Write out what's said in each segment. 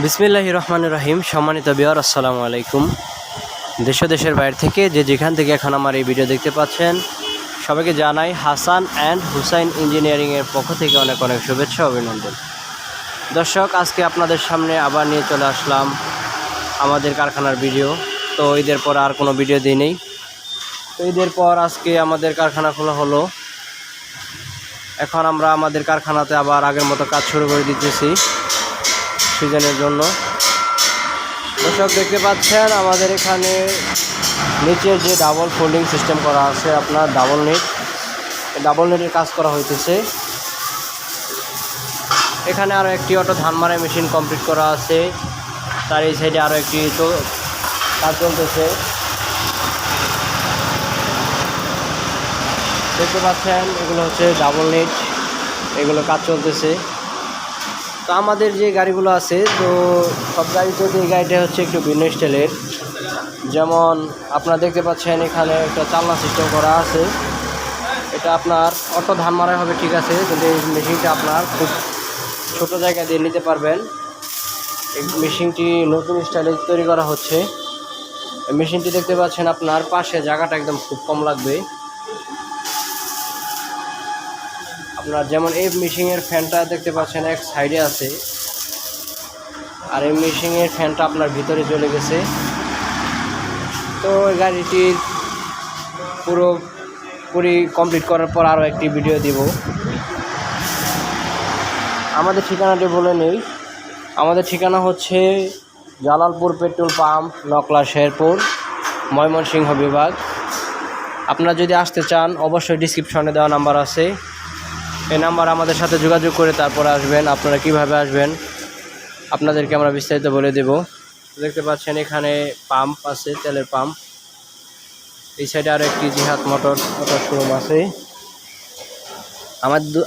বিসমিল্লাহির রহমানির রহিম। সম্মানিত ভিউয়ার, আসসালামু আলাইকুম। দেশ ও দেশের বাইরে থেকে যেখান থেকে এখন আমার এই ভিডিও দেখতে পাচ্ছেন, সবাইকে জানাই হাসান অ্যান্ড হুসাইন ইঞ্জিনিয়ারিংয়ের পক্ষ থেকে অনেক অনেক শুভেচ্ছা অভিনন্দন। দর্শক, আজকে আপনাদের সামনে আবার নিয়ে চলে আসলাম আমাদের কারখানার ভিডিও। তো ঈদের পর আর কোনো ভিডিও দিই নেই। তো ঈদের পর আজকে আমাদের কারখানা খোলা হলো। এখন আমরা আমাদের কারখানাতে আবার আগের মতো কাজ শুরু করে দিতেছি সিজনের জন্য। দর্শক, দেখতে পাচ্ছেন আমাদের এখানে নিচে যে ডাবল ফোল্ডিং সিস্টেম করা আছে, আপনার ডাবল নেটের কাজ করা হইতেছে। এখানে আরও একটি অটো ধান মারাই মেশিন কমপ্লিট করা আছে, তার এই সাইডে আরও একটি কাজ চলতেছে। দেখতে পাচ্ছেন এগুলো হচ্ছে ডাবল নেট, এগুলো কাজ চলতেছে। তো আমাদের যে গাড়িগুলো আছে, তো সব গাড়িতে এই গাড়িটা হচ্ছে একটু ভিন্ন স্টাইলের। যেমন আপনারা দেখতে পাচ্ছেন এখানে একটা চালনা সিস্টেম করা আছে। এটা আপনার অটো ধান মারাই হবে, ঠিক আছে, কিন্তু এই মেশিনটা আপনার খুব ছোট জায়গা দিয়ে নিতে পারবেন। এই মেশিনটি নতুন স্টাইলে তৈরি করা হচ্ছে। এই মেশিনটি দেখতে পাচ্ছেন আপনার পাশে জায়গাটা একদম খুব কম লাগবে। আপনার যেমন এই মেশিনের ফ্যানটা দেখতে পাচ্ছেন এক সাইডে আছে, আর এই মেশিনের ফ্যানটা আপনার ভিতরে চলে গেছে। তো এই গাড়িটির পুরোপুরি কমপ্লিট করার পর আরও একটি ভিডিও দিব। আমাদের ঠিকানাটি বলে নেই। আমাদের ঠিকানা হচ্ছে জালালপুর পেট্রোল পাম্প, নকলা, শেরপুর, ময়মনসিংহ বিভাগ। আপনারা যদি আসতে চান অবশ্যই ডিসক্রিপশনে দেওয়া নাম্বার আছে, এই নাম্বার আমাদের সাথে যোগাযোগ করে তারপরে আসবেন। আপনারা কিভাবে আসবেন আপনাদেরকে আমরা বিস্তারিত বলে দেব। দেখতে পাচ্ছেন এখানে পাম্প আছে, তেলের পাম্প। এই সাইডে আরও একটি জিহাদ মোটর শোরুম আছে।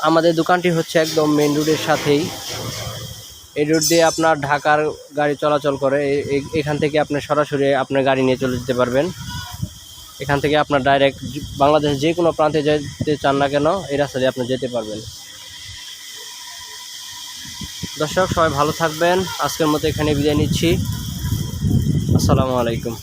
আমাদের দোকানটি হচ্ছে একদম মেন রোডের সাথেই। এই রোড দিয়ে আপনার ঢাকার গাড়ি চলাচল করে। এখান থেকে আপনি সরাসরি আপনার গাড়ি নিয়ে চলে যেতে পারবেন। এখান থেকে আপনার ডাইরেক্ট বাংলাদেশের যে কোনো প্রান্তে যেতে চান না কেন, এই রাস্তা দিয়ে আপনি যেতে পারবেন। দর্শক, সবাই ভালো থাকবেন। আজকের মতো এখানে বিদায় নিচ্ছি। আসসালামু আলাইকুম।